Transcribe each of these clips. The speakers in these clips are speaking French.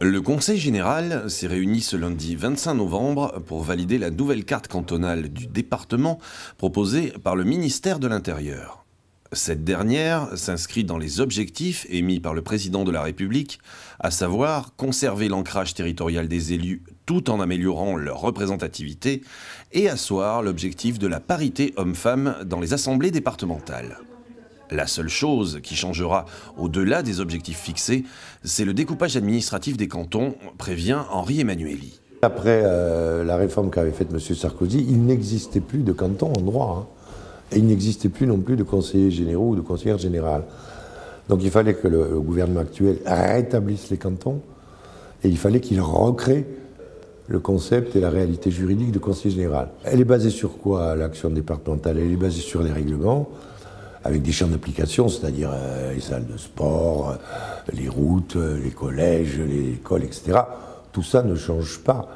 Le Conseil général s'est réuni ce lundi 25 novembre pour valider la nouvelle carte cantonale du département proposée par le ministère de l'Intérieur. Cette dernière s'inscrit dans les objectifs émis par le président de la République, à savoir conserver l'ancrage territorial des élus tout en améliorant leur représentativité et asseoir l'objectif de la parité homme-femme dans les assemblées départementales. La seule chose qui changera au-delà des objectifs fixés, c'est le découpage administratif des cantons, prévient Henri Emmanuelli. Après la réforme qu'avait faite M. Sarkozy, il n'existait plus de cantons en droit. Et il n'existait plus non plus de conseillers généraux ou de conseillères générales. Donc il fallait que le gouvernement actuel rétablisse les cantons et il fallait qu'il recrée le concept et la réalité juridique de conseiller général. Elle est basée sur quoi, l'action départementale? Elle est basée sur les règlements, avec des champs d'application, c'est-à-dire les salles de sport, les routes, les collèges, les écoles, etc. Tout ça ne change pas.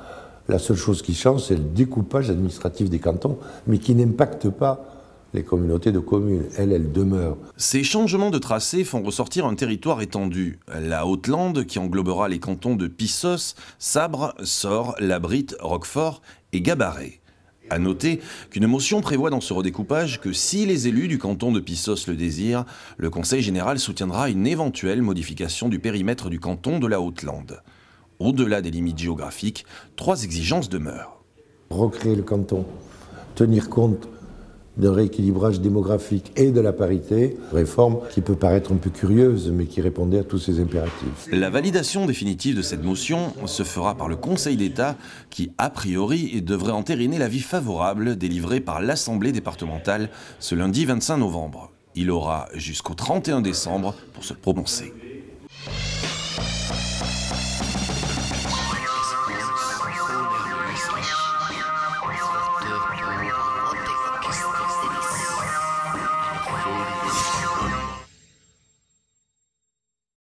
La seule chose qui change, c'est le découpage administratif des cantons, mais qui n'impacte pas les communautés de communes. Elles demeurent. Ces changements de tracé font ressortir un territoire étendu. La Haute-Lande, qui englobera les cantons de Pissos, Sabre, Sort, Labritte, Roquefort et Gabarret. À noter qu'une motion prévoit dans ce redécoupage que si les élus du canton de Pissos le désirent, le Conseil général soutiendra une éventuelle modification du périmètre du canton de la Haute-Lande. Au-delà des limites géographiques, 3 exigences demeurent. Recréer le canton, tenir compte d'un rééquilibrage démographique et de la parité, réforme qui peut paraître un peu curieuse, mais qui répondait à tous ces impératifs. La validation définitive de cette motion se fera par le Conseil d'État qui, a priori, devrait entériner l'avis favorable délivré par l'Assemblée départementale ce lundi 25 novembre. Il aura jusqu'au 31 décembre pour se prononcer.